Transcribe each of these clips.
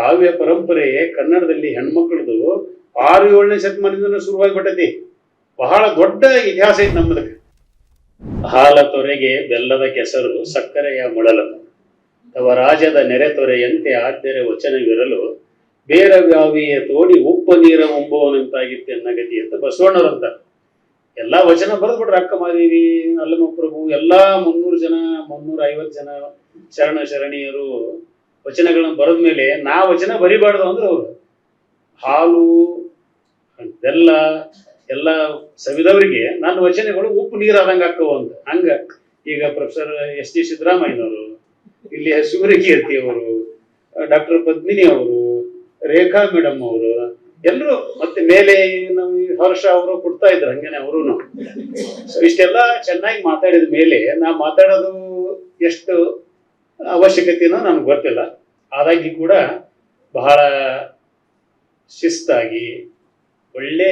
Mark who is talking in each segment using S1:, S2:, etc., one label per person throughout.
S1: ಕಾವ್ಯ ಪರಂಪರೆ ಕನ್ನಡದಲ್ಲಿ ಹೆಣ್ಮಕ್ಳದು 6-7ನೇ ಶತಮಾನದಿಂದ ಶುರುವಾಗಿ ಬಿಟ್ಟೈತಿ. ಬಹಳ ದೊಡ್ಡ ಇತಿಹಾಸ ಐತಿ ನಮ್ಮದಕ್ಕೆ. ಹಾಲ ತೊರೆಗೆ ಬೆಲ್ಲದ ಕೆಸರು ಸಕ್ಕರೆಯ ಮೊಳಲನು ತವ ರಾಜದ ನೆರೆ ತೊರೆಯಂತೆ ಆದ್ಯರೆ ವಚನವಿರಲು ಬೇರ ವ್ಯಾವಿಯ ತೋಡಿ ಉಪ್ಪ ನೀರ ಉಂಬುವನಂತಾಗಿತ್ತು ಎನ್ನಗತಿ ಅಂತ ಬಸವಣ್ಣರಂತ ಎಲ್ಲಾ ವಚನ ಬರೆದ್ಬಿಟ್ರೆ ಅಕ್ಕಮಹಾದೇವಿ, ಅಲ್ಲಮಪ್ರಭು, ಎಲ್ಲಾ 350 ಜನ ಶರಣ ಶರಣೀಯರು ವಚನಗಳನ್ನ ಬರೆದ ಮೇಲೆ ನಾ ವಚನ ಬರಿಬಾರ್ದು ಅಂದ್ರೆ ಅವ್ರು ಹಾಲು ಬೆಲ್ಲ ಎಲ್ಲ ಸವಿದವರಿಗೆ ನನ್ನ ವಚನಗಳು ಉಪ್ಪು ನೀರು ಆದಂಗ ಆಕ್ಕವು ಅಂತ. ಹಂಗ ಈಗ ಪ್ರೊಫೆಸರ್ ಎಸ್ ಟಿ ಸಿದ್ದರಾಮಯ್ಯನವರು, ಇಲ್ಲಿ ಸೂರ್ಯಕೀರ್ತಿ ಅವರು, ಡಾಕ್ಟರ್ ಪದ್ಮಿನಿ ಅವರು, ರೇಖಾ ಮೇಡಮ್ ಅವರು ಎಲ್ಲರೂ, ಮತ್ತೆ ಮೇಲೆ ಹರ್ಷ ಅವರು ಕೊಡ್ತಾ ಇದ್ರು ಹಂಗೇನೆ ಅವರು. ಸೊ ಇಷ್ಟೆಲ್ಲ ಚೆನ್ನಾಗಿ ಮಾತಾಡಿದ ಮೇಲೆ ನಾ ಮಾತಾಡೋದು ಎಷ್ಟು ಅವಶ್ಯಕತೆನೋ ನನಗೆ ಗೊತ್ತಿಲ್ಲ. ಆದಾಗಿ ಕೂಡ ಬಹಳ ಶಿಸ್ತಾಗಿ ಒಳ್ಳೆ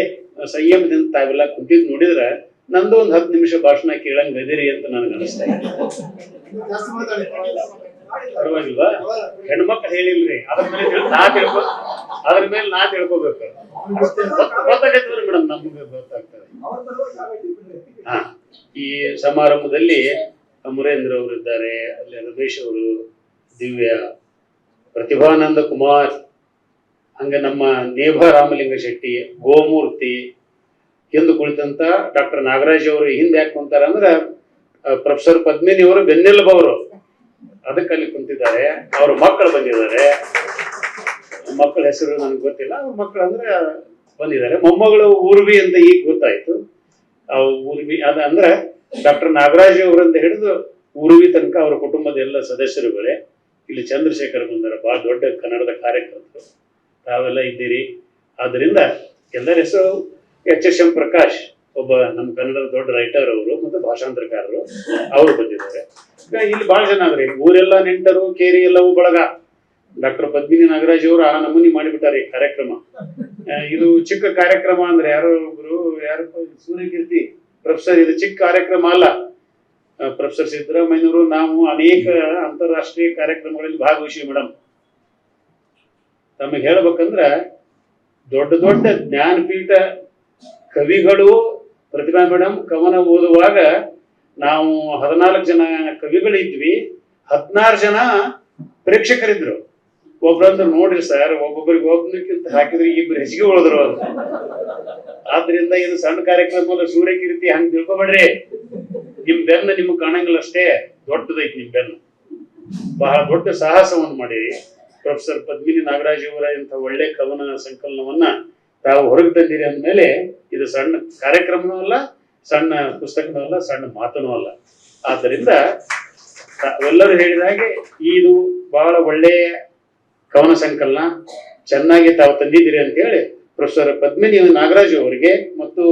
S1: ಸಂಯಮದಿಂದ ತಾವೆಲ್ಲ ಕುಂತಿದ್ ನೋಡಿದ್ರೆ ನಂದು ಒಂದು 10 ನಿಮಿಷ ಭಾಷಣ ಕೇಳಂಗ್ ಗದಿರಿ ಅಂತ ನನಗೆ ಅನಿಸ್ತಾ ಇದೆ. ಪರವಾಗಿಲ್ವಾ? ಹೆಣ್ಮಕ್ಳು ಹೇಳಿಲ್ರಿ, ಅದ್ರ ಮೇಲೆ ನಾ ತಿಳ್ಕೊಬೇಕು. ಗೊತ್ತಾಗೈತವ್ರಿ ಮೇಡಮ್, ನಮ್ಗೆ ಗೊತ್ತಾಗ್ತದೆ. ಹಾ, ಈ ಸಮಾರಂಭದಲ್ಲಿ ಅಮರೇಂದ್ರ ಅವರು ಇದ್ದಾರೆ, ಅಲ್ಲಿ ರಮೇಶ್ ಅವರು, ದಿವ್ಯ, ಪ್ರತಿಭಾನಂದ ಕುಮಾರ್, ಹಂಗ ನಮ್ಮ ನೇಭ ರಾಮಲಿಂಗ ಶೆಟ್ಟಿ, ಗೋಮೂರ್ತಿ, ಎಂದು ಕುಳಿತಂತ ಡಾಕ್ಟರ್ ನಾಗರಾಜ್ ಅವರು ಹಿಂದೆ ಯಾಕೆ ಕುಂತಾರ ಅಂದ್ರೆ ಪ್ರೊಫೆಸರ್ ಪದ್ಮಿನಿ ಅವರು ಬೆನ್ನೆಲುಬವರು, ಅದಕ್ಕೆ ಅಲ್ಲಿ ಕುಂತಿದ್ದಾರೆ. ಅವ್ರ ಮಕ್ಕಳು ಬಂದಿದ್ದಾರೆ. ಮಕ್ಕಳ ಹೆಸರು ನನಗೆ ಗೊತ್ತಿಲ್ಲ, ಅವ್ರ ಮಕ್ಕಳು ಅಂದ್ರೆ ಬಂದಿದ್ದಾರೆ. ಮೊಮ್ಮಗಳು ಊರ್ವಿ ಅಂತ ಈಗ ಗೊತ್ತಾಯ್ತು. ಊರ್ವಿ ಅದ ಅಂದ್ರೆ ಡಾಕ್ಟರ್ ನಾಗರಾಜ್ ಅವರಿಂದ ಹಿಡಿದು ಊರ್ವಿ ತನಕ ಅವರ ಕುಟುಂಬದ ಎಲ್ಲ ಸದಸ್ಯರುಗಳೇ. ಇಲ್ಲಿ ಚಂದ್ರಶೇಖರ್ ಬಂದಾರ, ಬಹಳ ದೊಡ್ಡ ಕನ್ನಡದ ಕಾರ್ಯಕರ್ತರು, ತಾವೆಲ್ಲ ಇದ್ದೀರಿ. ಆದ್ದರಿಂದ ಎಲ್ಲರ ಹೆಸರು ಎಂ ಪ್ರಕಾಶ್, ಒಬ್ಬ ನಮ್ಮ ಕನ್ನಡದ ದೊಡ್ಡ ರೈಟರ್ ಅವರು ಮತ್ತು ಭಾಷಾಂತರಕಾರರು, ಅವರು ಬಂದಿದ್ದಾರೆ. ಇಲ್ಲಿ ಬಹಳ ಜನ ಆದ್ರೆ ಊರೆಲ್ಲ ನೆಂಟರು, ಕೇರಿ ಎಲ್ಲವೂ ಬಳಗ. ಡಾಕ್ಟರ್ ಪದ್ಮಿನಿ ನಾಗರಾಜ್ ಅವರು ಆ ನಮೂನಿ ಮಾಡಿಬಿಟ್ಟಾರೆ ಈ ಕಾರ್ಯಕ್ರಮ. ಇದು ಚಿಕ್ಕ ಕಾರ್ಯಕ್ರಮ ಅಂದ್ರೆ ಯಾರು ಸೂರ್ಯಕೀರ್ತಿ ಪ್ರೊಫೆಸರ್, ಇದು ಚಿಕ್ಕ ಕಾರ್ಯಕ್ರಮ ಅಲ್ಲ. ಪ್ರೊಫೆಸರ್ ಸಿದ್ದರಾಮಯ್ಯನವರು ನಾವು ಅನೇಕ ಅಂತಾರಾಷ್ಟ್ರೀಯ ಕಾರ್ಯಕ್ರಮಗಳಲ್ಲಿ ಭಾಗವಹಿಸಿ ಮೇಡಮ್. ತಮಗೆ ಹೇಳ್ಬೇಕಂದ್ರ ದೊಡ್ಡ ದೊಡ್ಡ ಜ್ಞಾನಪೀಠ ಕವಿಗಳು, ಪ್ರತಿಭಾ ಮೇಡಮ್ ಕವನ ಓದುವಾಗ ನಾವು 14 ಜನ ಕವಿಗಳಿದ್ವಿ, 16 ಜನ ಪ್ರೇಕ್ಷಕರಿದ್ರು. ಒಬ್ರಂದ್ರೆ ನೋಡ್ರಿ ಸರ್, ಒಬ್ಬೊಬ್ಬರಿಗೆ ಒಬ್ಬನಕ್ಕಿಂತ ಹಾಕಿದ್ರೆ 2 ಹೆಚ್ಚಿಗೆ ಉಳಿದ್ರು ಅಂತ. ಆದ್ರಿಂದ ಇದು ಸಣ್ಣ ಕಾರ್ಯಕ್ರಮ ಅಲ್ಲ, ಸೂರ್ಯಕೀರ್ತಿ ಹಂಗ ತಿಳ್ಕೊಬೇಡ್ರಿ. ನಿಮ್ ಬೆನ್ನ ನಿಮ್ಗೆ ಕಾಣಂಗಿಲ್ಲ ಅಷ್ಟೇ, ದೊಡ್ಡದೈತಿ ನಿಮ್ ಬೆನ್ನು. ಬಹಳ ದೊಡ್ಡ ಸಾಹಸವನ್ನು ಮಾಡಿರಿ. ಪ್ರೊಫೆಸರ್ ಪದ್ಮಿನಿ ನಾಗರಾಜ್ ಅವರ ಇಂಥ ಒಳ್ಳೆ ಕವನ ಸಂಕಲನವನ್ನ ತಾವು ಹೊರಗೆ ತಂದಿರಿ ಅಂದ್ಮೇಲೆ ಇದು ಸಣ್ಣ ಕಾರ್ಯಕ್ರಮನೂ ಅಲ್ಲ, ಸಣ್ಣ ಪುಸ್ತಕನೂ ಅಲ್ಲ, ಸಣ್ಣ ಮಾತನೂ ಅಲ್ಲ. ಆದ್ದರಿಂದ ಎಲ್ಲರೂ ಹೇಳಿದ ಹಾಗೆ ಇದು ಬಹಳ ಒಳ್ಳೆಯ ಕವನ ಸಂಕಲನ, ಚೆನ್ನಾಗಿ ತಾವು ತಂದಿದ್ದೀರಿ ಅಂತ ಹೇಳಿ ಪ್ರೊಫೆಸರ್ ಪದ್ಮಿನಿ ನಾಗರಾಜ್ ಅವರಿಗೆ ಮತ್ತು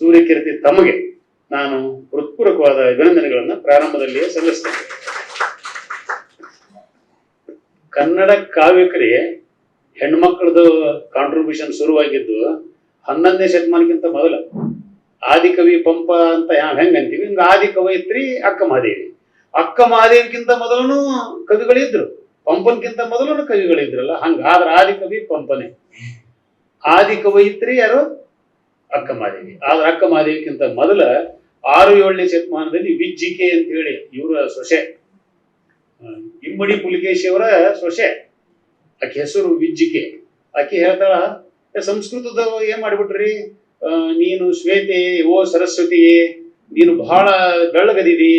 S1: ಸೂರ್ಯಕೀರ್ತಿ ತಮಗೆ ನಾನು ಹೃತ್ಪೂರ್ವಕವಾದ ಅಭಿನಂದನೆಗಳನ್ನ ಪ್ರಾರಂಭದಲ್ಲಿಯೇ ಸಲ್ಲಿಸ್ತೇನೆ. ಕನ್ನಡ ಕಾವ್ಯಕರಿಗೆ ಹೆಣ್ಮಕ್ಳದು ಕಾಂಟ್ರಿಬ್ಯೂಷನ್ ಶುರುವಾಗಿದ್ದು 11ನೇ ಶತಮಾನಕ್ಕಿಂತ ಮೊದಲ. ಆದಿಕವಿ ಪಂಪ ಅಂತ ಹೆಂಗ್ ಅಂತೀವಿ, ಹಿಂಗ ಆದಿ ಕವಯಿತ್ರಿ ಅಕ್ಕಮಹಾದೇವಿ. ಅಕ್ಕಮಹಾದೇವಿಗಿಂತ ಮೊದಲನು ಕವಿಗಳಿದ್ರು, ಪಂಪನ್ಕಿಂತ ಮೊದಲನು ಕವಿಗಳಿದ್ರಲ್ಲ, ಹಂಗ. ಆದ್ರ ಆದಿಕವಿ ಪಂಪನೆ, ಆದಿ ಕವಯಿತ್ರಿ ಯಾರು ಅಕ್ಕಮಹಾದೇವಿ. ಆದ್ರ ಅಕ್ಕಮಹಾದೇವಿಗಿಂತ ಮೊದಲ 6-7ನೇ ಶತಮಾನದಲ್ಲಿ ವಿಜ್ಜಿಕೆ ಅಂತ ಹೇಳಿ ಇವರ ಸೊಸೆ, ಇಮ್ಮಡಿ ಪುಲಿಕೇಶಿ ಅವರ ಸೊಸೆ, ಆಕೆ ಹೆಸರು ವಿಜ್ಜಿಕೆ. ಆಕೆ ಹೇಳ್ತಾಳ, ಸಂಸ್ಕೃತದ ಏನ್ ಮಾಡಿಬಿಟ್ರಿ ನೀನು, ಶ್ವೇತೆ ಓ ಸರಸ್ವತಿಯೇ, ನೀನು ಬಹಳ ಬೆಳ್ಳಗದಿದಿ,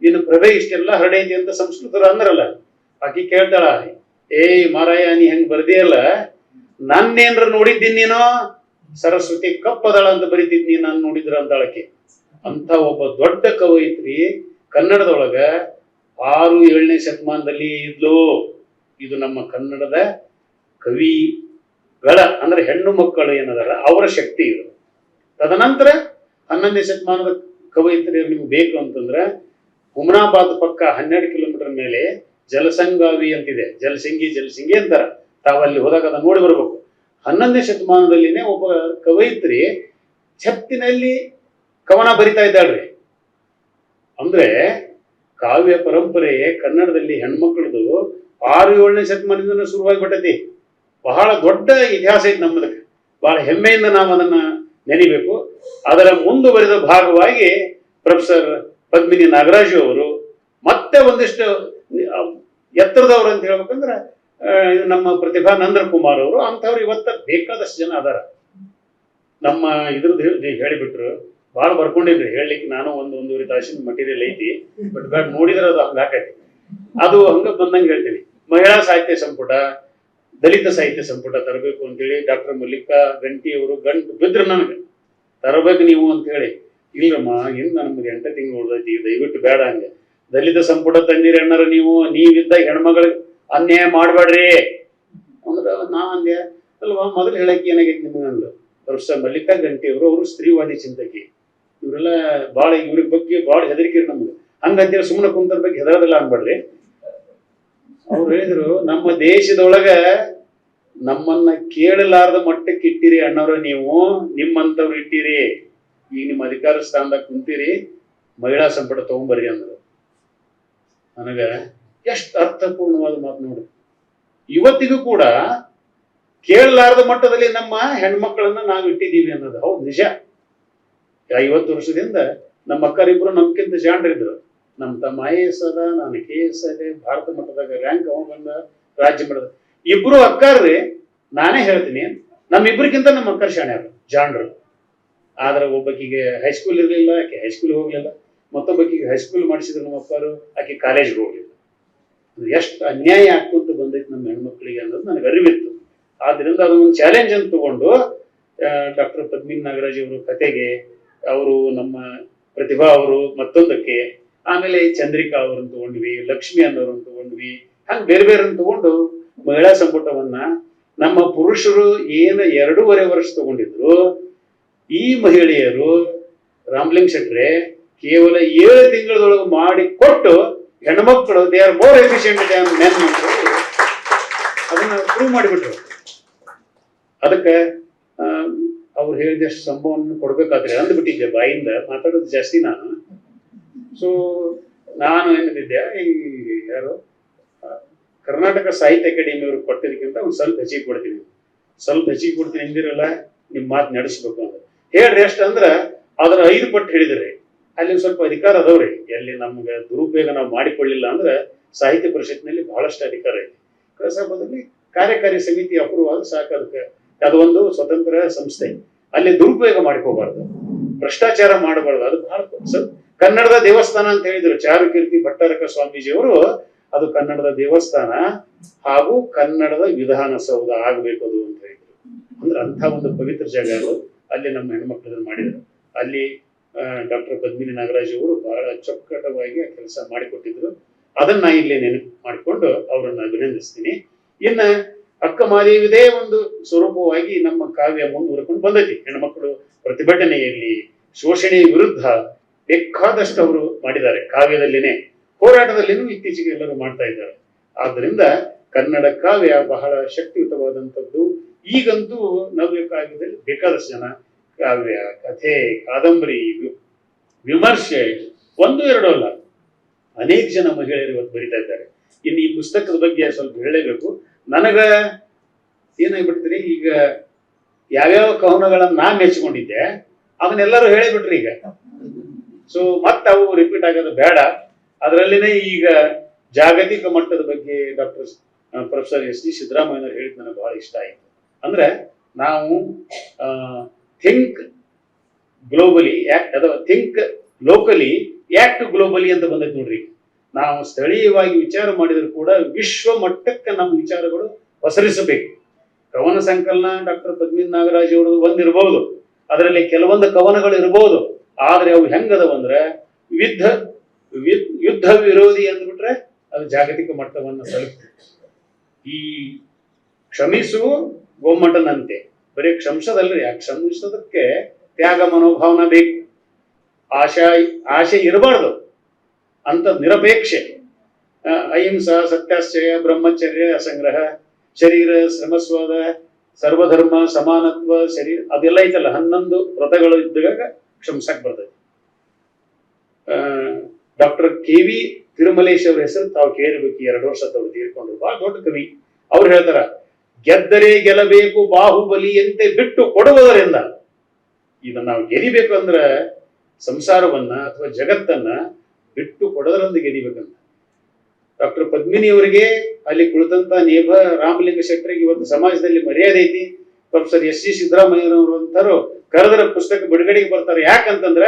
S1: ನೀನು ಪ್ರಭೆ ಇಷ್ಟೆಲ್ಲ ಹರಡೈತಿ ಅಂತ ಸಂಸ್ಕೃತರು ಅಂದ್ರಲ್ಲ. ಆಕೆ ಕೇಳ್ತಾಳ, ಮಾರಾಯ ನೀ ಹೆಂಗ್ ಬರ್ದಿಯಲ್ಲ, ನನ್ನೇನ್ರ ನೋಡಿದ್ದೀನಿ ನೀನು, ಸರಸ್ವತಿ ಕಪ್ಪದಳ ಅಂತ ಬರೀತಿದ್ನಿ ನಾನು ನೋಡಿದ್ರ ಅಂತಾಳಕ್ಕೆ. ಅಂತ ಒಬ್ಬ ದೊಡ್ಡ ಕವಯಿತ್ರಿ ಕನ್ನಡದೊಳಗ 6-7ನೇ ಶತಮಾನದಲ್ಲಿ ಇದ್ಲು. ಇದು ನಮ್ಮ ಕನ್ನಡದ ಕವಿಗಳ ಅಂದ್ರೆ ಹೆಣ್ಣು ಮಕ್ಕಳು ಏನದಾರ ಅವರ ಶಕ್ತಿ ಇದು. ತದನಂತರ 11ನೇ ಶತಮಾನದ ಕವಯಿತ್ರಿ ನಿಮ್ಗೆ ಬೇಕು ಅಂತಂದ್ರೆ ಹುಮನಾಬಾದ್ ಪಕ್ಕ 12 ಕಿಲೋಮೀಟರ್ ಮೇಲೆ ಜಲಸಂಗಾವಿ ಅಂತಿದೆ, ಜಲಸಿಂಗಿ ಅಂತಾರ. ತಾವಲ್ಲಿ ಹೋದಾಗ ಅದನ್ನ ನೋಡಿ ಬರ್ಬೇಕು. 11ನೇ ಶತಮಾನದಲ್ಲಿನೇ ಒಬ್ಬ ಕವಯಿತ್ರಿ ಛತ್ತಿನಲ್ಲಿ ಕವನ ಬರಿತಾ ಇದ್ದಾಳ್ರಿ. ಅಂದ್ರೆ ಕಾವ್ಯ ಪರಂಪರೆ ಕನ್ನಡದಲ್ಲಿ ಹೆಣ್ಮಕ್ಳದು 6-7ನೇ ಶತಮಾನದಿಂದ ಶುರುವಾಗಿ ಬಿಟ್ಟೈತಿ. ಬಹಳ ದೊಡ್ಡ ಇತಿಹಾಸ ಐತೆ ನಮ್ಮದಕ್ಕೆ. ಬಹಳ ಹೆಮ್ಮೆಯಿಂದ ನಾವು ಅದನ್ನ ನೆನಿಬೇಕು. ಅದರ ಮುಂದುವರಿದ ಭಾಗವಾಗಿ ಪ್ರೊಫೆಸರ್ ಪದ್ಮಿನಿ ನಾಗರಾಜು ಅವರು ಮತ್ತೆ ಒಂದಿಷ್ಟು ಎತ್ತರದವ್ರು ಅಂತ ಹೇಳ್ಬೇಕಂದ್ರೆ ನಮ್ಮ ಪ್ರತಿಭಾನಂದ್ರ ಕುಮಾರ್ ಅವರು ಅಂಥವ್ರು ಇವತ್ತ ಬೇಕಾದಷ್ಟು ಜನ ಅದಾರ. ನಮ್ಮ ಇದ್ರದ್ದು ಹೇಳಿಬಿಟ್ರು, ಭಾಳ ಬರ್ಕೊಂಡಿದ್ರಿ ಹೇಳಲಿಕ್ಕೆ. ನಾನು ಒಂದೂವರೆ ತಾಸಿನ ಮಟೀರಿಯಲ್ ಐತಿ, ಬಟ್ ನೋಡಿದ್ರೆ ಅದು ಹಂಗಾಕೈತಿ. ಅದು ಹಂಗ ಬಂದಂಗೆ ಹೇಳ್ತೀನಿ. ಮಹಿಳಾ ಸಾಹಿತ್ಯ ಸಂಪುಟ, ದಲಿತ ಸಾಹಿತ್ಯ ಸಂಪುಟ ತರಬೇಕು ಅಂತೇಳಿ ಡಾಕ್ಟರ್ ಮಲ್ಲಿಕಾ ಗಂಟಿ ಅವರು ಗಂಟು ಬಿದ್ರು ನನಗೆ, ತರಬೇಕು ನೀವು ಅಂತ ಹೇಳಿ. ಇಲ್ಲಮ್ಮ, ಇನ್ನು ನಮ್ಗೆ 8 ತಿಂಗಳು ಉಳ್ದೈತಿ, ದಯವಿಟ್ಟು ಬೇಡ ಹಂಗೆ. ದಲಿತ ಸಂಪುಟ ತಂದಿರಿ ಅಣ್ಣಾರ, ನೀವಿದ್ದ ಹೆಣ್ಮಗಳಿಗೆ ಅನ್ಯಾಯ ಮಾಡಬೇಡ್ರಿ ಅಂದ್ರೆ ನಾ ಅಂದೆ ಅಲ್ವಾ. ಮೊದಲು ಹೇಳಕ್ಕೆ ಏನಾಗೈತಿ ನಿಮ್ಗೆ ಅಂದ್ರು ಪ್ರೊಫೆಸರ್ ಮಲ್ಲಿಕಾ ಗಂಟಿ ಅವರು ಸ್ತ್ರೀವಾದಿ ಚಿಂತಕಿ. ಇವರೆಲ್ಲ ಭಾಳ ಇವ್ರ ಬಗ್ಗೆ ಭಾಳ ಹೆದರಿಕೆ ನಮ್ಗೆ. ಹಂಗಂತೇಳಿ ಸುಮ್ಮನೆ ಕುಂತರ ಬಗ್ಗೆ ಹೆದರದಲ್ಲ ಅನ್ಬೇಡ್ರಿ. ಅವ್ರು ಹೇಳಿದ್ರು, ನಮ್ಮ ದೇಶದೊಳಗ ನಮ್ಮನ್ನ ಕೇಳಲಾರದ ಮಟ್ಟಕ್ಕೆ ಇಟ್ಟಿರಿ ಅಣ್ಣವ್ರ, ನೀವು ನಿಮ್ಮಂತವ್ರು ಇಟ್ಟಿರಿ. ಈಗ ನಿಮ್ಮ ಅಧಿಕಾರ ಸ್ಥಾನದಾಗ ಕುಂತೀರಿ, ಮಹಿಳಾ ಸಂಪುಟ ತಗೊಂಬರ್ರಿ ಅಂದ್ರು. ನನಗ ಎಷ್ಟು ಅರ್ಥಪೂರ್ಣವಾದ ಮಾತು ನೋಡಿ. ಇವತ್ತಿಗೂ ಕೂಡ ಕೇಳಲಾರದ ಮಟ್ಟದಲ್ಲಿ ನಮ್ಮ ಹೆಣ್ಮಕ್ಳನ್ನ ನಾವು ಇಟ್ಟಿದ್ದೀವಿ ಅನ್ನೋದು ಹೌದು, ನಿಜ. 50 ವರ್ಷದಿಂದ ನಮ್ಮ ಅಕ್ಕರಿಬ್ರು ನಮ್ಗಿಂತ ಜಾಣರಿದ್ರು. ನಮ್ಮ ತಮ್ಮ IAS ಅದ, ನಾನು KS ಅದೇ, ಭಾರತ ಮಟ್ಟದಾಗ ರ್ಯಾಂಕ್ ಅವ ಬಂದ, ರಾಜ್ಯ ಮಟ್ಟದ. ಇಬ್ರು ಅಕ್ಕಾರ್ರಿ, ನಾನೇ ಹೇಳ್ತೀನಿ, ನಮ್ಮಿಬ್ರಿಗಿಂತ ನಮ್ಮ ಅಕ್ಕರ್ ಶಾಣ್ಯಾರ, ಜಾಣರು. ಆದ್ರೆ ಒಬ್ಬಕಿಗೆ ಹೈಸ್ಕೂಲ್ ಇರಲಿಲ್ಲ, ಆಕೆ ಹೈಸ್ಕೂಲ್ ಹೋಗ್ಲಿಲ್ಲ. ಮತ್ತೊಬ್ಬಕಿಗೆ ಹೈಸ್ಕೂಲ್ ಮಾಡಿಸಿದ್ರು ನಮ್ಮ ಅಪ್ಪರು, ಆಕೆ ಕಾಲೇಜ್ಗೆ ಹೋಗ್ಲಿಲ್ಲ. ಎಷ್ಟು ಅನ್ಯಾಯ ಆಗ್ಕೊಂತ ಬಂದೈತಿ ನಮ್ಮ ಹೆಣ್ಮಕ್ಳಿಗೆ ಅನ್ನೋದು ನನಗೆ ಅರಿವಿತ್ತು. ಆದ್ರಿಂದ ಅದೊಂದು ಚಾಲೆಂಜ್ ಅಂತ ತಗೊಂಡು ಡಾಕ್ಟರ್ ಪದ್ಮಿನಿ ನಾಗರಾಜ್ ಅವರು ಕತೆಗೆ, ಅವರು ನಮ್ಮ ಪ್ರತಿಭಾ ಅವರು ಮತ್ತೊಂದಕ್ಕೆ, ಆಮೇಲೆ ಚಂದ್ರಿಕಾ ಅವರನ್ನು ತಗೊಂಡ್ವಿ, ಲಕ್ಷ್ಮಿ ಅನ್ನೋರನ್ನು ತಗೊಂಡ್ವಿ, ಹಂಗೆ ಬೇರೆ ಬೇರೆ ತಗೊಂಡು ಮಹಿಳಾ ಸಂಪುಟವನ್ನ ನಮ್ಮ ಪುರುಷರು ಏನು 2.5 ವರ್ಷ ತಗೊಂಡಿದ್ರು, ಈ ಮಹಿಳೆಯರು ರಾಮ್ಲಿಂಗ್ ಶೆಟ್ರೆ ಕೇವಲ 7 ತಿಂಗಳದೊಳಗೆ ಮಾಡಿ ಕೊಟ್ಟು ಹೆಣ್ಮಕ್ಳು they are more efficient than men ಅಂತ ಅದನ್ನ ಪ್ರೂವ್ ಮಾಡಿಬಿಟ್ರು. ಅದಕ್ಕೆ ಅವ್ರು ಹೇಳಿದಷ್ಟು ಸಂಭವವನ್ನು ಕೊಡ್ಬೇಕಾದ್ರೆ ಅಂದ್ಬಿಟ್ಟಿದ್ದೆ, ಬಾಯಿಂದ ಮಾತಾಡೋದು ಜಾಸ್ತಿ ನಾನು. ಸೊ ನಾನು ಏನಿದ್ದೆ, ಈ ಯಾರು ಕರ್ನಾಟಕ ಸಾಹಿತ್ಯ ಅಕಾಡೆಮಿ ಅವ್ರಿಗೆ ಕೊಟ್ಟಿದ್ದಕ್ಕಿಂತ ಒಂದು ಸ್ವಲ್ಪ ಹೆಚ್ಚಿಗೆ ಕೊಡ್ತೀನಿ ಎಂದಿರಲ್ಲ, ನಿಮ್ಮ ಮಾತು ನಡೆಸ್ಬೇಕು ಅಂತ ಹೇಳ್ರಿ. ಎಷ್ಟು ಅಂದ್ರೆ ಅದರ 5 ಪಟ್ಟು ಹೇಳಿದ್ರಿ. ಅಲ್ಲಿ ಸ್ವಲ್ಪ ಅಧಿಕಾರ ಅದಾವ್ರಿ. ಎಲ್ಲಿ ನಮ್ಗೆ ದುರುಪಯೋಗ ನಾವು ಮಾಡಿಕೊಳ್ಳಿಲ್ಲ ಅಂದ್ರೆ ಸಾಹಿತ್ಯ ಪರಿಷತ್ನಲ್ಲಿ ಬಹಳಷ್ಟು ಅಧಿಕಾರ ಐತಿ. ಕಸಾಪದಲ್ಲಿ ಕಾರ್ಯಕಾರಿ ಸಮಿತಿ ಅಪ್ರೂವ್ ಆದ ಸಾಕು. ಅದಕ್ಕೆ ಅದೊಂದು ಸ್ವತಂತ್ರ ಸಂಸ್ಥೆ. ಅಲ್ಲಿ ದುರುಪಯೋಗ ಮಾಡ್ಕೋಬಾರ್ದು, ಭ್ರಷ್ಟಾಚಾರ ಮಾಡಬಾರ್ದು. ಅದು ಬಹಳ ಕನ್ನಡದ ದೇವಸ್ಥಾನ ಅಂತ ಹೇಳಿದ್ರು ಚಾರುಕೀರ್ತಿ ಭಟ್ಟಾರಕ ಸ್ವಾಮೀಜಿಯವರು. ಅದು ಕನ್ನಡದ ದೇವಸ್ಥಾನ ಹಾಗೂ ಕನ್ನಡದ ವಿಧಾನಸೌಧ ಆಗ್ಬೇಕು ಅದು ಅಂತ ಹೇಳಿದ್ರು. ಅಂದ್ರೆ ಅಂಥ ಒಂದು ಪವಿತ್ರ ಜಾಗ ಅದು. ಅಲ್ಲಿ ನಮ್ಮ ಹೆಣ್ಮಕ್ಳನ್ನ ಮಾಡಿದ್ರು. ಅಲ್ಲಿ ಡಾಕ್ಟರ್ ಪದ್ಮಿನಿ ನಾಗರಾಜ್ ಅವರು ಬಹಳ ಚೊಕ್ಕಟವಾಗಿ ಆ ಕೆಲಸ ಮಾಡಿಕೊಟ್ಟಿದ್ರು. ಅದನ್ನ ಇಲ್ಲಿ ನೆನಪು ಮಾಡಿಕೊಂಡು ಅವರನ್ನು ಅಭಿನಂದಿಸ್ತೀನಿ. ಇನ್ನ ಅಕ್ಕ ಮಹಾದೇವಿದೇ ಒಂದು ಸ್ವರೂಪವಾಗಿ ನಮ್ಮ ಕಾವ್ಯ ಮುಂದುವರ್ಕೊಂಡು ಬಂದೈತಿ. ಹೆಣ್ಮಕ್ಳು ಪ್ರತಿಭಟನೆಯಲ್ಲಿ, ಶೋಷಣೆಯ ವಿರುದ್ಧ ಬೇಕಾದಷ್ಟು ಅವರು ಮಾಡಿದ್ದಾರೆ. ಕಾವ್ಯದಲ್ಲಿನೇ, ಹೋರಾಟದಲ್ಲಿನೂ ಇತ್ತೀಚೆಗೆ ಎಲ್ಲರೂ ಮಾಡ್ತಾ ಇದ್ದಾರೆ. ಆದ್ದರಿಂದ ಕನ್ನಡ ಕಾವ್ಯ ಬಹಳ ಶಕ್ತಿಯುತವಾದಂಥದ್ದು. ಈಗಂತೂ ನವ್ಯ ಕಾವ್ಯದಲ್ಲಿ ಬೇಕಾದಷ್ಟು ಜನ ಕಾವ್ಯ, ಕಥೆ, ಕಾದಂಬರಿ, ವಿಮರ್ಶೆ 1-2 ಅಲ್ಲ, ಅನೇಕ ಜನ ಮಹಿಳೆಯರು ಇವತ್ತು ಬರಿತಾ ಇದ್ದಾರೆ. ಇನ್ನು ಈ ಪುಸ್ತಕದ ಬಗ್ಗೆ ಸ್ವಲ್ಪ ಹೇಳಲೇಬೇಕು. ನನಗ ಏನಾಗ್ಬಿಡ್ತೀರಿ, ಈಗ ಯಾವ್ಯಾವ ಕವನಗಳನ್ನ ನಾ ಮೆಚ್ಕೊಂಡಿದ್ದೆ ಅದನ್ನೆಲ್ಲರೂ ಹೇಳಿಬಿಟ್ರಿ ಈಗ. ಸೊ ಮತ್ತೆ ಅವು ರಿಪೀಟ್ ಆಗೋದು ಬೇಡ. ಅದರಲ್ಲಿನೇ ಈಗ ಜಾಗತಿಕ ಮಟ್ಟದ ಬಗ್ಗೆ ಪ್ರೊಫೆಸರ್ SD ಸಿದ್ದರಾಮಯ್ಯ ಹೇಳಿದ್ ನನಗೆ ಬಹಳ ಇಷ್ಟ ಆಯಿತು. ಅಂದ್ರೆ ನಾವು ಥಿಂಕ್ ಗ್ಲೋಬಲಿ ಆಕ್ಟ್, ಅಥವಾ ಥಿಂಕ್ ಲೋಕಲಿ ಆಕ್ಟ್ ಗ್ಲೋಬಲಿ ಅಂತ ಬಂದೈತೆ ನೋಡ್ರಿ. ನಾವು ಸ್ಥಳೀಯವಾಗಿ ವಿಚಾರ ಮಾಡಿದ್ರು ಕೂಡ ವಿಶ್ವ ಮಟ್ಟಕ್ಕೆ ನಮ್ಮ ವಿಚಾರಗಳು ಪಸರಿಸಬೇಕು. ಕವನ ಸಂಕಲನ ಡಾಕ್ಟರ್ ಪದ್ಮಿನಿ ನಾಗರಾಜ್ ಅವರದು ಒಂದಿರಬಹುದು, ಅದರಲ್ಲಿ ಕೆಲವೊಂದು ಕವನಗಳು ಇರಬಹುದು. ಆದ್ರೆ ಅವು ಹೆಂಗದವಂದ್ರೆ ಯುದ್ಧ ವಿರೋಧಿ ಅಂದ್ಬಿಟ್ರೆ ಅದು ಜಾಗತಿಕ ಮಟ್ಟವನ್ನು ತಲುಪ್ತದೆ. ಈ ಕ್ಷಮಿಸು ಗೊಮ್ಮಟನಂತೆ ಬರೀ ಕ್ಷಮಿಸೋದಲ್ರಿ, ಆ ಕ್ಷಮಿಸೋದಕ್ಕೆ ತ್ಯಾಗ ಮನೋಭಾವನ ಬೇಕು. ಆಶೆ ಇರಬಾರ್ದು ಅಂತ ನಿರಪೇಕ್ಷೆ. ಅಹಿಂಸಾ, ಸತ್ಯಾಶ್ರಯ, ಬ್ರಹ್ಮಚರ್ಯ, ಅಸಂಗ್ರಹ, ಶರೀರ ಶ್ರಮಸ್ವಾದ, ಸರ್ವಧರ್ಮ ಸಮಾನತ್ವ, ಶರೀರ ಅದೆಲ್ಲ ಐತಲ್ಲ, 11 ವ್ರತಗಳು ಇದ್ದಾಗ ಕ್ಷಮಿಸಕ್ ಬರ್ತದೆ. ಡಾಕ್ಟರ್ KV ತಿರುಮಲೇಶ್ ಅವ್ರ ಹೆಸರು ತಾವು ಕೇಳಿರ್ಬೇಕು. 2 ವರ್ಷ ತಾವು ತೀರ್ಕೊಂಡ್ರು, ಬಹಳ ದೊಡ್ಡ ಕವಿ. ಅವ್ರು ಹೇಳ್ತಾರ, ಗೆದ್ದರೆ ಗೆಲ್ಲಬೇಕು ಬಾಹುಬಲಿಯಂತೆ ಬಿಟ್ಟು ಕೊಡುವುದರಿಂದ. ಇದನ್ನ ನಾವು ಗೆದಿಬೇಕು ಅಂದ್ರೆ ಸಂಸಾರವನ್ನ ಅಥವಾ ಜಗತ್ತನ್ನ ಬಿಟ್ಟು ಕೊಡೋದ್ರಿಂದ ಗೆದಿಬೇಕಂತ. ಡಾಕ್ಟರ್ ಪದ್ಮಿನಿಯವರಿಗೆ ಅಲ್ಲಿ ಕುಳಿತಂತ ನೇಭ ರಾಮಲಿಂಗ ಶೆಟ್ಟರಿಗೆ ಇವತ್ತು ಸಮಾಜದಲ್ಲಿ ಮರ್ಯಾದೆ ಐತಿ. Professor SG. ಸಿದ್ದರಾಮಯ್ಯನವರು ಅಂತಾರು ಕರೆದರ ಪುಸ್ತಕ ಬಿಡುಗಡೆಗೆ ಬರ್ತಾರೆ. ಯಾಕಂತಂದ್ರ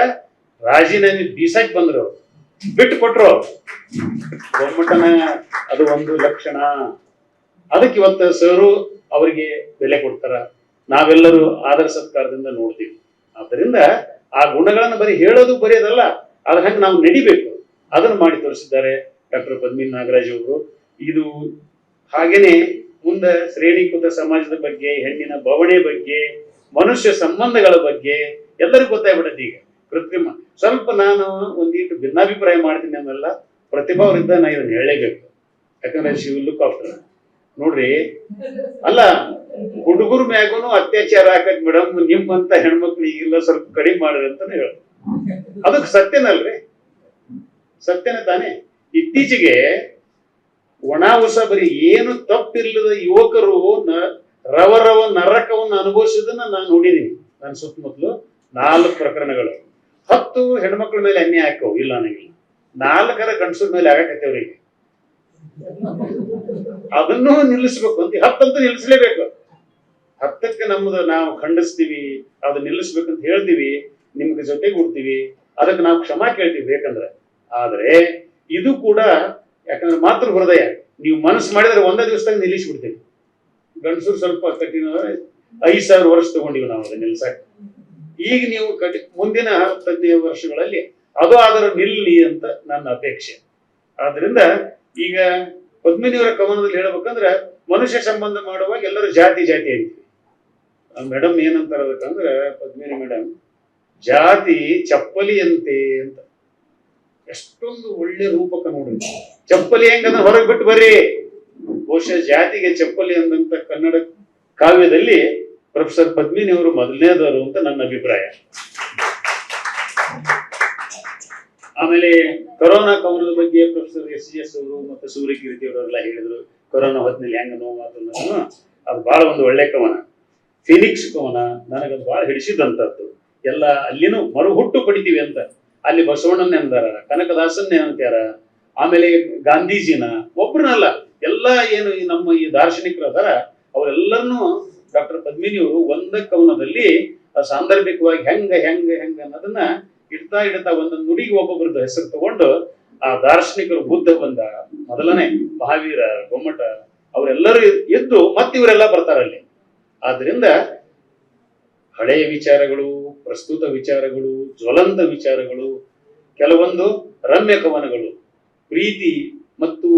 S1: ರಾಜೀನಾಮೆ ಬೀಸಕ್ ಬಂದ್ರು, ಬಿಟ್ಟು ಕೊಟ್ರು. ಗೊಮ್ಮಟನ ಅದು ಒಂದು ಲಕ್ಷಣ. ಅದಕ್ಕೆ ಇವತ್ತು ಸರು ಅವರಿಗೆ ಬೆಲೆ ಕೊಡ್ತಾರ, ನಾವೆಲ್ಲರೂ ಆದರ ಸತ್ಕಾರದಿಂದ ನೋಡ್ತೀವಿ. ಆದ್ದರಿಂದ ಆ ಗುಣಗಳನ್ನು ಬರೀ ಹೇಳೋದು ಬರೆಯೋದಲ್ಲ, ಅದ್ರ ಹಂಗೆ ನಾವು ನಡಿಬೇಕು. ಅದನ್ನು ಮಾಡಿ ತೋರಿಸಿದ್ದಾರೆ ಡಾಕ್ಟರ್ ಪದ್ಮಿನಿ ನಾಗರಾಜ್ ಅವರು. ಇದು ಹಾಗೇನೆ ಮುಂದೆ ಶ್ರೇಣೀಕೃತ ಸಮಾಜದ ಬಗ್ಗೆ, ಹೆಣ್ಣಿನ ಬವಣೆ ಬಗ್ಗೆ, ಮನುಷ್ಯ ಸಂಬಂಧಗಳ ಬಗ್ಗೆ ಎಲ್ಲರಿಗೂ ಗೊತ್ತಾಗ್ಬಿಡತ್ತೆ. ಈಗ ಕೃತ್ರಿಮ ಸ್ವಲ್ಪ ನಾನು ಒಂದೀಟು ಭಿನ್ನಾಭಿಪ್ರಾಯ ಮಾಡ್ತೀನಿ ಅನ್ನಲ್ಲ, ಪ್ರತಿಭಾ ಅವರಿಂದ ನಾ ಇದನ್ನ ಹೇಳಲೇಬೇಕು. ಯಾಕಂದ್ರೆ ಶಿ ವಿಲ್ ಲುಕ್ ಆಫ್ಟರ್. ನೋಡ್ರಿ, ಅಲ್ಲ ಹುಡುಗರ ಮ್ಯಾಗೂನು ಅತ್ಯಾಚಾರ ಹಾಕಕ್ ಮೇಡಮ್, ನಿಮ್ಮಂತ ಹೆಣ್ಮಕ್ಳು ಈಗಿಲ್ಲ, ಸ್ವಲ್ಪ ಕಡಿಮೆ ಮಾಡ್ರಿ ಅಂತಾನೆ ಹೇಳ. ಅದಕ್ಕೆ ಸತ್ಯನಲ್ರಿ? ಸತ್ಯನೇ ತಾನೇ. ಇತ್ತೀಚೆಗೆ ಒಣ ಉಸ ಬರೀ ಏನು ತಪ್ಪಿಲ್ಲದ ಯುವಕರು ರವ ನರಕವನ್ನು ಅನುಭವಿಸೋದನ್ನ ನಾನು ನೋಡಿದೀನಿ. ನನ್ನ ಸುತ್ತಮುತ್ತಲು 4 ಪ್ರಕರಣಗಳು. 10 ಹೆಣ್ಮಕ್ಳ ಮೇಲೆ ಅನ್ಯಾಯ ಹಾಕವು, ಇಲ್ಲ ಅನ್ನಂಗಿಲ್ಲ. 4 ಗಂಡಸರ ಮೇಲೆ ಆಗಕತ್ತೇವ್ರಿಗೆ. ಅದನ್ನೂ ನಿಲ್ಲಿಸ್ಬೇಕು ಅಂತ 10 ಅಂತೂ ನಿಲ್ಲಿಸ್ಲೇಬೇಕು. 10ಕ್ಕೆ ನಮ್ದು ನಾವು ಖಂಡಿಸ್ತೀವಿ, ಅದು ನಿಲ್ಲಿಸ್ಬೇಕಂತ ಹೇಳ್ತೀವಿ, ನಿಮ್ಗೆ ಜೊತೆಗೆ ಕೊಡ್ತೀವಿ, ಅದಕ್ಕೆ ನಾವು ಕ್ಷಮಾ ಕೇಳ್ತೀವಿ ಬೇಕಂದ್ರೆ. ಆದ್ರೆ ಇದು ಕೂಡ ಯಾಕಂದ್ರೆ ಮಾತೃ ಹೃದಯ, ನೀವು ಮನಸ್ಸು ಮಾಡಿದ್ರೆ ಒಂದೇ ದಿವಸದಾಗ ನಿಲ್ಲಿಸ್ಬಿಡ್ತೀವಿ. ಗಂಡಸರು ಸ್ವಲ್ಪ ಕಠಿಣ, 5,000 ವರ್ಷ ತಗೊಂಡಿವಿ ನಾವು ಅದನ್ನ ನಿಲ್ಸಕ್. ಈಗ ನೀವು ಮುಂದಿನ 10 ವರ್ಷಗಳಲ್ಲಿ ಅದು ಅದರ ನಿಲ್ಲಿ ಅಂತ ನನ್ನ ಅಪೇಕ್ಷೆ. ಆದ್ರಿಂದ ಈಗ ಪದ್ಮಿನಿಯವರ ಕವನದಲ್ಲಿ ಹೇಳ್ಬೇಕಂದ್ರೆ ಮನುಷ್ಯ ಸಂಬಂಧ ಮಾಡುವಾಗ ಎಲ್ಲರೂ ಜಾತಿ ಜಾತಿ ಅಂತೀವಿ. ಮೇಡಮ್ ಏನಂತಾರ ಅದಕ್ಕಂದ್ರೆ, ಪದ್ಮಿನಿ ಮೇಡಮ್, ಜಾತಿ ಚಪ್ಪಲಿಯಂತೆ ಅಂತ. ಎಷ್ಟೊಂದು ಒಳ್ಳೆ ರೂಪಕ ನೋಡ್ರಿ. ಚಪ್ಪಲಿ ಹೆಂಗಂದ್ರೆ ಹೊರಗೆ ಬಿಟ್ಟು ಬರ್ರಿ. ಬಹುಶಃ ಜಾತಿಗೆ ಚಪ್ಪಲಿ ಅಂದಂತ ಕನ್ನಡ ಕಾವ್ಯದಲ್ಲಿ ಪ್ರೊಫೆಸರ್ ಪದ್ಮಿನಿ ಅವರು ಮೊದಲನೇದವರು ಅಂತ ನನ್ನ ಅಭಿಪ್ರಾಯ. ಆಮೇಲೆ ಕೊರೋನಾ ಕವನದ ಬಗ್ಗೆ ಪ್ರೊಫೆಸರ್ ಎಸ್.ಜಿ.ಎಸ್. ಅವರು ಮತ್ತು ಸೂರ್ಯಕೀರ್ತಿ ಅವರೆಲ್ಲ ಹೇಳಿದ್ರು, ಕೊರೋನಾ ಹೊತ್ತಿನಲ್ಲಿ ಹೆಂಗ ನೋವು ಮಾತನ್ನು. ಅದು ಬಹಳ ಒಂದು ಒಳ್ಳೆ ಕವನ. ಫಿನಿಕ್ಸ್ ಕವನ ನನಗದು ಬಹಳ ಹಿಡಿಸಿದಂತದ್ದು. ಎಲ್ಲ ಅಲ್ಲಿನೂ ಮರುಹುಟ್ಟು ಪಡಿತೀವಿ ಅಂತ. ಅಲ್ಲಿ ಬಸವಣ್ಣನ ಎಂದಾರ, ಕನಕದಾಸನ್ನೇ ಅಂತ್ಯಾರ, ಆಮೇಲೆ ಗಾಂಧೀಜಿನ, ಒಬ್ರನ್ನಲ್ಲ, ಎಲ್ಲ ಏನು ನಮ್ಮ ಈ ದಾರ್ಶನಿಕರು ಅದಾರ ಅವರೆಲ್ಲರನ್ನೂ ಡಾಕ್ಟರ್ ಪದ್ಮಿನಿಯವರು ಒಂದ ಕವನದಲ್ಲಿ ಸಾಂದರ್ಭಿಕವಾಗಿ ಹೆಂಗ ಅನ್ನೋದನ್ನ ಇಡ್ತಾ ಒಂದೊಂದು ನುಡಿಗೆ ಒಬ್ಬೊಬ್ಬರದ್ದು ಹೆಸರು ತಗೊಂಡು ಆ ದಾರ್ಶನಿಕರು, ಬುದ್ಧ ಬಂದ, ಮೊದಲನೇ ಮಹಾವೀರ, ಗೊಮ್ಮಟ, ಅವರೆಲ್ಲರೂ ಎದ್ದು ಮತ್ತೆ ಇವರೆಲ್ಲ ಬರ್ತಾರಲ್ಲಿ. ಆದ್ರಿಂದ ಹಳೆಯ ವಿಚಾರಗಳು, ಪ್ರಸ್ತುತ ವಿಚಾರಗಳು, ಜ್ವಲಂತ ವಿಚಾರಗಳು, ಕೆಲವೊಂದು ರಮ್ಯ ಕವನಗಳು, ಪ್ರೀತಿ ಮತ್ತು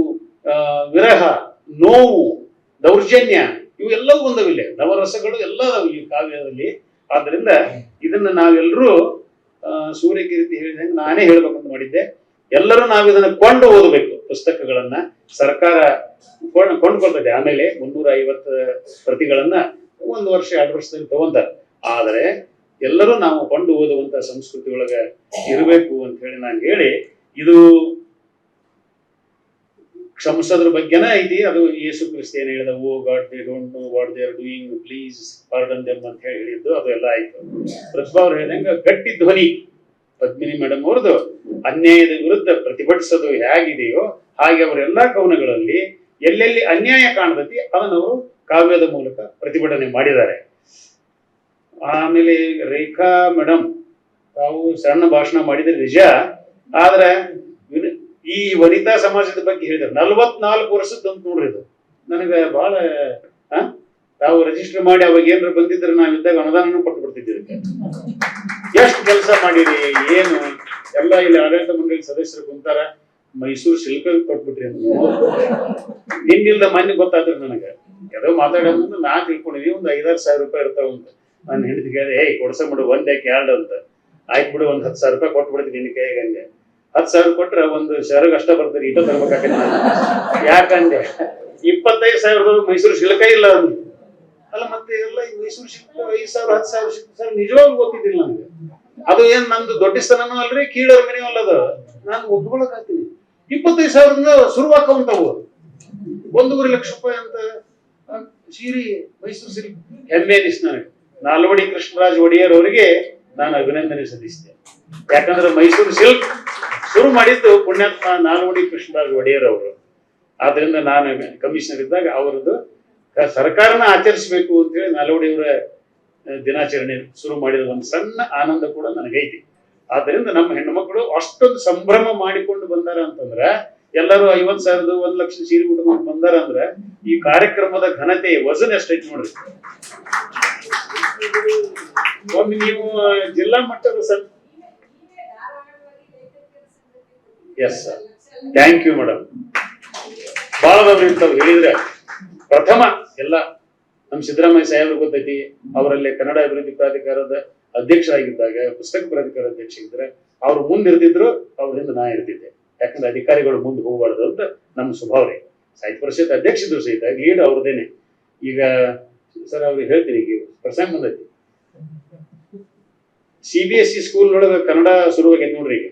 S1: ವಿರಹ, ನೋವು, ದೌರ್ಜನ್ಯ, ಇವೆಲ್ಲವೂ ಒಂದವಿಲ್ಲ. ನವರಸಗಳು ಎಲ್ಲ ಈ ಕಾವ್ಯದಲ್ಲಿ. ಆದ್ರಿಂದ ಇದನ್ನ ನಾವೆಲ್ಲರೂ ಸೂರ್ಯಕೀರ್ತಿ ಹೇಳಿದಂಗೆ ನಾನೇ ಹೇಳ್ಬೇಕಂತ ಮಾಡಿದ್ದೆ. ಎಲ್ಲರೂ ನಾವು ಇದನ್ನ ಕೊಂಡು ಓದಬೇಕು. ಪುಸ್ತಕಗಳನ್ನ ಸರ್ಕಾರ ಕೊಂಡ್ಕೊಳ್ತದೆ. ಆಮೇಲೆ 350 ಪ್ರತಿಗಳನ್ನ 1 ವರ್ಷ 2 ವರ್ಷದಲ್ಲಿ ತಗೊಂತಾರೆ. ಆದರೆ ಎಲ್ಲರೂ ನಾವು ಕೊಂಡು ಓದುವಂತ ಸಂಸ್ಕೃತಿ ಒಳಗ ಇರಬೇಕು ಅಂತ ಹೇಳಿ ನಾನು ಹೇಳಿ, ಇದು ಕ್ಷಮಿಸೋದ್ರ ಬಗ್ಗೆನೇ ಐತಿ. ಅದು ಯೇಸು ಕ್ರಿಸ್ತ ಏನ್ ಹೇಳಿದ, oh God they don't know what they are doing, please pardon them ಅಂತ ಹೇಳಿದ್ದು, ಅದು ಎಲ್ಲ ಆಯ್ತು. ಪ್ರತಿಭಾ ಅವ್ರು ಹೇಳಿದಂಗ ಗಟ್ಟಿ ಧ್ವನಿ ಪದ್ಮಿನಿ ಮೇಡಮ್ ಅವ್ರದ್ದು ಅನ್ಯಾಯದ ವಿರುದ್ಧ ಪ್ರತಿಭಟಿಸೋದು ಹೇಗಿದೆಯೋ ಹಾಗೆ ಅವರೆಲ್ಲಾ ಕವನಗಳಲ್ಲಿ ಎಲ್ಲೆಲ್ಲಿ ಅನ್ಯಾಯ ಕಾಣ್ತತಿ ಅದನ್ನು ಅವರು ಕಾವ್ಯದ ಮೂಲಕ ಪ್ರತಿಭಟನೆ ಮಾಡಿದ್ದಾರೆ. ಆಮೇಲೆ ರೇಖಾ ಮೇಡಮ್ ತಾವು ಸಣ್ಣ ಭಾಷಣ ಮಾಡಿದ್ರೆ ನಿಜ, ಆದ್ರೆ ಈ ವನಿತಾ ಸಮಾಜದ ಬಗ್ಗೆ ಹೇಳಿದ್ರು. 44 ವರ್ಷದಂತ ನೋಡ್ರಿ. ಇದು ನನಗೆ ಬಹಳ ತಾವು ರಿಜಿಸ್ಟರ್ ಮಾಡಿ ಅವಾಗ ಏನಾರ ಬಂದಿದ್ರೆ ನಾವಿದ್ದಾಗ ಅನುದಾನ ಕೊಟ್ಟು ಬಿಡ್ತಿದ್ದೀವಿ. ಎಷ್ಟು ಕೆಲಸ ಮಾಡಿರಿ, ಏನು ಎಲ್ಲ ಇಲ್ಲಿ ಆಡಳಿತ ಮಂಡಳಿ ಸದಸ್ಯರು ಕುಂತಾರ. ಮೈಸೂರು ಶಿಲ್ಪ ಕೊಟ್ಬಿಟ್ರಿ ಅಂತ ನಿನ್ನಿಲ್ದ ಮೊನ್ನೆ ಗೊತ್ತಾದ್ರೆ ನನಗೆ ಯಾವುದೋ ಮಾತಾಡೋದು ನಾ ತಿಳ್ಕೊಂಡಿದ್ವಿ. ಒಂದು 5-6 ಸಾವಿರ ರೂಪಾಯಿ ಇರ್ತಾವಂತ. ನಾನು ಹೆಂಡತಿ ಕೇಳಿದೆ, ಏಯ್ ಕೊಡ್ಸ ಬಿಡು, 1 ಯಾಕೆ 2 ಅಂತ. ಆಯ್ತು ಬಿಡು, ಒಂದು 10,000 ರೂಪಾಯಿ ಕೊಟ್ಬಿಡ್ತೀನಿ ನಿನ್ನ ಕೈಗೆ ಅಂದೆ. 10,000 ಕೊಟ್ರೆ ಒಂದು ಶರಗ್ ಅಷ್ಟ ಬರ್ತಾರೆ, ಇಟ ತರ್ಬೇಕಾಗತ್ತೆ. ಯಾಕಂದೆ 25,000 ಮೈಸೂರು ಶಿಲ್ಕ ಇಲ್ಲ ಅಂದ್. ಅಲ್ಲ ಮತ್ತೆ ಎಲ್ಲ ಮೈಸೂರು ಶಿಲ್ಕ 5,000 10,000 ಸಿಕ್ತು ಸರ್, ನಿಜವಾಗ್ಲೂ ಗೊತ್ತಿದ್ದಿಲ್ಲ ನನಗೆ. ಅದು ಏನ್ ನಂದು ದೊಡ್ಡಸ್ತನೂ ಅಲ್ರಿ, ಕೀಳರ ಮನೆಯೂ ಅಲ್ಲದ. ನಾನು ಒಪ್ಕೊಳಕ್ ಆಗ್ತೀನಿ. 25,000 ಶುರುವಾಕವಂತವು 1.5 ಲಕ್ಷ ರೂಪಾಯಿ ಅಂತ ಸೀರೆ ಮೈಸೂರು ಸಿಲ್ಕ್ ಹೆಮ್ಮೆ ಅನಿಸ್ತು ನನಗೆ. ನಾಲ್ವಡಿ ಕೃಷ್ಣರಾಜ ಒಡೆಯರ್ ಅವರಿಗೆ ನಾನು ಅಭಿನಂದನೆ ಸಲ್ಲಿಸಿದೆ. ಯಾಕಂದ್ರೆ ಮೈಸೂರು ಸಿಲ್ಕ್ ಶುರು ಮಾಡಿದ್ದು ಪುಣ್ಯಾತ್ಮ ನಾಲ್ವಡಿ ಕೃಷ್ಣರಾಜ ಒಡೆಯರ್ ಅವರು. ಆದ್ರಿಂದ ನಾನು ಕಮಿಷನರ್ ಇದ್ದಾಗ ಅವರದ್ದು ಸರ್ಕಾರನ ಆಚರಿಸಬೇಕು ಅಂತ ಹೇಳಿ ನಾಲ್ವಡಿಯವರ ದಿನಾಚರಣೆ ಶುರು ಮಾಡಿದ ಒಂದು ಸಣ್ಣ ಆನಂದ ಕೂಡ ನನಗೈತಿ. ಆದ್ರಿಂದ ನಮ್ಮ ಹೆಣ್ಣು ಮಕ್ಕಳು ಅಷ್ಟೊಂದು ಸಂಭ್ರಮ ಮಾಡಿಕೊಂಡು ಬಂದಾರ ಅಂತಂದ್ರ, ಎಲ್ಲರೂ 50,000 1 ಲಕ್ಷ ಸೀರೆ ಉಟ್ಕೊಂಡು ಬಂದಾರ ಅಂದ್ರ ಈ ಕಾರ್ಯಕ್ರಮದ ಘನತೆ ವಜನ್ ಎಷ್ಟೈತಿ ನೋಡ್ರಿ. ಒಮ್ಮೆ ನೀವು ಜಿಲ್ಲಾ ಮಟ್ಟದ yes sir, thank you madam. ಬಹಳದವ್ರು ಇಂಥವ್ರು ಹೇಳಿದ್ರೆ ಪ್ರಥಮ ಎಲ್ಲ ನಮ್ಮ ಸಿದ್ದರಾಮಯ್ಯ ಸಾಹೇಬ್ರು ಗೊತ್ತೈತಿ. ಅವರಲ್ಲಿ ಕನ್ನಡ ಅಭಿವೃದ್ಧಿ ಪ್ರಾಧಿಕಾರದ ಅಧ್ಯಕ್ಷರಾಗಿದ್ದಾಗ, ಪುಸ್ತಕ ಪ್ರಾಧಿಕಾರ ಅಧ್ಯಕ್ಷ ಇದ್ರೆ ಅವ್ರು ಮುಂದೆ ಇರ್ತಿದ್ರು, ಅವರಿಂದ ನಾ ಇರ್ತಿದ್ದೆ. ಯಾಕಂದ್ರೆ ಅಧಿಕಾರಿಗಳು ಮುಂದೆ ಹೋಗಬಾರ್ದು ಅಂತ ನಮ್ಮ ಸ್ವಭಾವ ರೀ. ಸಾಹಿತ್ಯ ಪರಿಷತ್ ಅಧ್ಯಕ್ಷರು ಸಹಿತ ಲೀಡ್ ಅವ್ರದೇನೆ. ಈಗ ಸರ್ ಅವ್ರಿಗೆ ಹೇಳ್ತೀನಿ, ಈಗ ಪ್ರಸಂಗ ಬಂದೈತಿ. CBSE ಸ್ಕೂಲ್ ಒಳಗೆ ಕನ್ನಡ ಶುರುವಾಗೈತಿ ನೋಡ್ರಿ. ಈಗ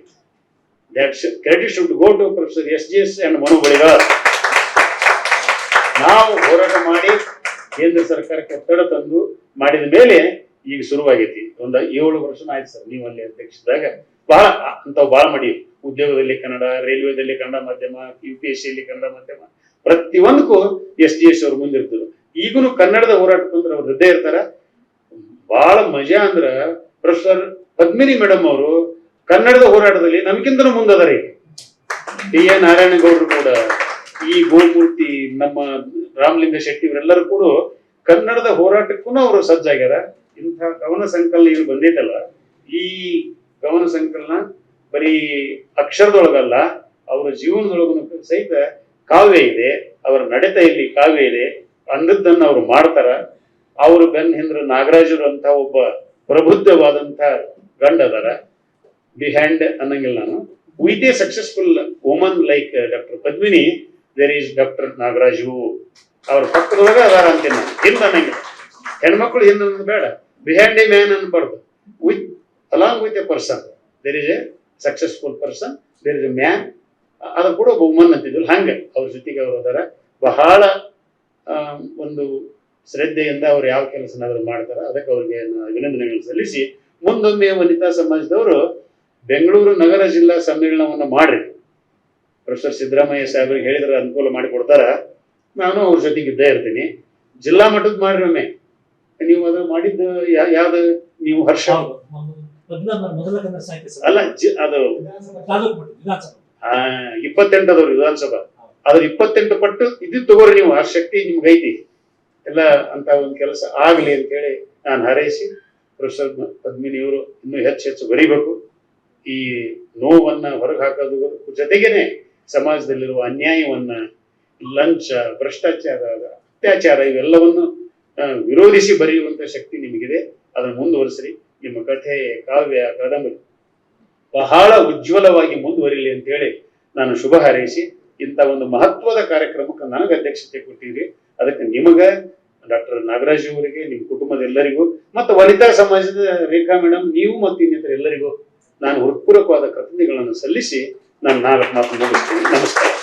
S1: that credit should go to Professor SGS and Manu Baligar. ನಾವು ಹೋರಾಟ ಮಾಡಿ ಕೇಂದ್ರ ಸರ್ಕಾರಕ್ಕೆ ಒತ್ತಡ ತಂದು ಮಾಡಿದ ಮೇಲೆ ಈಗ ಶುರುವಾಗೈತಿ. ಒಂದು 7 ವರ್ಷ ಆಯ್ತು ಸರ್ ನೀವು ಅಲ್ಲಿ ಅಧ್ಯಕ್ಷದಾಗ. ಬಹಳ ಅಂತಾವ್ ಬಹಳ ಮಾಡಿ. ಉದ್ಯೋಗದಲ್ಲಿ ಕನ್ನಡ, ರೈಲ್ವೆದಲ್ಲಿ ಕನ್ನಡ ಮಾಧ್ಯಮ, UPSC ಅಲ್ಲಿ ಕನ್ನಡ ಮಾಧ್ಯಮ, ಪ್ರತಿಯೊಂದಕ್ಕೂ SGS ಅವ್ರು ಮುಂದಿರ್ತಾರೆ. ಈಗನು ಕನ್ನಡದ ಹೋರಾಟ ತಂದ್ರೆ ಅವ್ರ ಹೃದಯ ಇರ್ತಾರ. ಬಹಳ ಮಜಾ ಅಂದ್ರ ಪ್ರೊಫೆಸರ್ ಪದ್ಮಿನಿ ಮೇಡಮ್ ಅವರು ಕನ್ನಡದ ಹೋರಾಟದಲ್ಲಿ ನಮ್ಗಿಂತನೂ ಮುಂದದಾರ. ಟಿ ಎ ನಾರಾಯಣಗೌಡರು ಕೂಡ, ಈ ಗೋಮೂರ್ತಿ, ನಮ್ಮ ರಾಮಲಿಂಗ ಶೆಟ್ಟಿ ಇವರೆಲ್ಲರೂ ಕೂಡ ಕನ್ನಡದ ಹೋರಾಟಕ್ಕೂ ಅವರು ಸಜ್ಜಾಗ್ಯಾರ. ಇಂಥ ಕವನ ಸಂಕಲನ ಏನು ಬಂದೈತಲ್ಲ, ಈ ಕವನ ಸಂಕಲನ ಬರೀ ಅಕ್ಷರದೊಳಗಲ್ಲ, ಅವರ ಜೀವನದೊಳಗೂ ಸಹಿತ ಕಾವ್ಯ ಇದೆ. ಅವರ ನಡತೆಯಲ್ಲಿ ಕಾವ್ಯ ಇದೆ. ಅಂದದ್ದನ್ನು ಅವರು ಮಾಡ್ತಾರ. ಅವರು ಬೆನ್ನ ಹಿಂದ್ರ ನಾಗರಾಜರು ಅಂತ ಒಬ್ಬ ಪ್ರಬುದ್ಧವಾದಂತ ಗಂಡ ಅದಾರ. ಬಿಹ್ಯಾಂಡ್ ಅನ್ನಂಗಿಲ್ಲ ನಾನು. With a successful woman like doctor Padmini, there is doctor Nagaraju. ಅವ್ರ ಪಕ್ಕದೊಳಗ ಅದಾರ ಅಂತೀನಿ ನಾನು. ಹಿಂದ ಅನ್ನಂಗಿಲ್ಲ. ಹೆಣ್ಮಕ್ಳು ಹಿಂದ ಬೇಡ, ಬಿಹ್ಯಾಂಡ್ ಎ ಮ್ಯಾನ್ ಅನ್ಬಾರ್ದು. With along with a person there is a successful person, there is a man. ಅದು ಕೂಡ ಒಬ್ಬ ವುಮನ್ ಅಂತಿದ್ರು. ಹಂಗೆ ಅವ್ರ ಜೊತೆಗೆ ಅವರು ಅದಾರ. ಬಹಳ ಒಂದು ಶ್ರದ್ಧೆಯಿಂದ ಅವ್ರು ಯಾವ ಕೆಲಸನಾದ್ರೂ ಮಾಡ್ತಾರ. ಅದಕ್ಕೆ ಅವ್ರಿಗೆ ಅಭಿನಂದನೆಗಳು ಸಲ್ಲಿಸಿ, ಮುಂದೊಮ್ಮೆ ವನಿತಾ ಸಮಾಜದವರು ಬೆಂಗಳೂರು ನಗರ ಜಿಲ್ಲಾ ಸಮ್ಮೇಳನವನ್ನು ಮಾಡ್ರಿ. ಪ್ರೊಫೆಸರ್ ಸಿದ್ದರಾಮಯ್ಯ ಸಾಹೇಬ್ರಿಗೆ ಹೇಳಿದ್ರೆ ಅನುಕೂಲ ಮಾಡಿಕೊಡ್ತಾರ. ನಾನು ಅವ್ರ ಜೊತೆಗೆ ಇದ್ದೇ ಇರ್ತೀನಿ. ಜಿಲ್ಲಾ ಮಟ್ಟದ ಮಾಡ್ರಿ ಒಮ್ಮೆ. ನೀವು ಅದು ಮಾಡಿದ್ದು ಯಾವ್ದು? ನೀವು ಹರ್ಷ ಅಲ್ಲ, ಅದು 28 ಅದವ್ರು ವಿಧಾನಸಭಾ. ಅದ್ರ 28 ಪಟ್ಟು ಇದು ತಗೋರಿ ನೀವು. ಆ ಶಕ್ತಿ ನಿಮ್ಗೆ ಐತಿ ಎಲ್ಲ ಅಂತ ಒಂದು ಕೆಲಸ ಆಗ್ಲಿ ಅಂತ ಹೇಳಿ ನಾನು ಹಾರೈಸಿ, ಪ್ರೊಫೆಸರ್ ಪದ್ಮಿನಿಯವರು ಇನ್ನೂ ಹೆಚ್ಚು ಬರೀಬೇಕು. ಈ ನೋವನ್ನ ಹೊರಗೆ ಹಾಕೋದು ಜೊತೆಗೇನೆ ಸಮಾಜದಲ್ಲಿರುವ ಅನ್ಯಾಯವನ್ನ, ಲಂಚ, ಭ್ರಷ್ಟಾಚಾರ, ಅತ್ಯಾಚಾರ ಇವೆಲ್ಲವನ್ನು ವಿರೋಧಿಸಿ ಬರೆಯುವಂತ ಶಕ್ತಿ ನಿಮಗಿದೆ. ಅದನ್ನು ಮುಂದುವರಿಸ್ರಿ. ನಿಮ್ಮ ಕಥೆ, ಕಾವ್ಯ, ಕಾದಂಬರಿ ಬಹಳ ಉಜ್ವಲವಾಗಿ ಮುಂದುವರಿಲಿ ಅಂತ ಹೇಳಿ ನಾನು ಶುಭ ಹಾರೈಸಿ, ಇಂಥ ಒಂದು ಮಹತ್ವದ ಕಾರ್ಯಕ್ರಮಕ್ಕೆ ನನಗೆ ಅಧ್ಯಕ್ಷತೆ ಕೊಟ್ಟಿರಿ. ಅದಕ್ಕೆ ನಿಮಗ, ಡಾಕ್ಟರ್ ನಾಗರಾಜ್ ಅವರಿಗೆ, ನಿಮ್ಮ ಕುಟುಂಬದ ಎಲ್ಲರಿಗೂ, ಮತ್ತು ವನಿತಾ ಸಮಾಜದ ರೇಖಾ ಮೇಡಮ್, ನೀವು ಮತ್ತು ಇನ್ನಿತರ ಎಲ್ಲರಿಗೂ ನಾನು ಹೃತ್ಪೂರ್ವಕವಾದ ಕೃತಜ್ಞತೆಗಳನ್ನು ಸಲ್ಲಿಸಿ ನಾನು 4 ಮಾತು ಮುಗಿಸ್ತೀನಿ. ನಮಸ್ಕಾರ.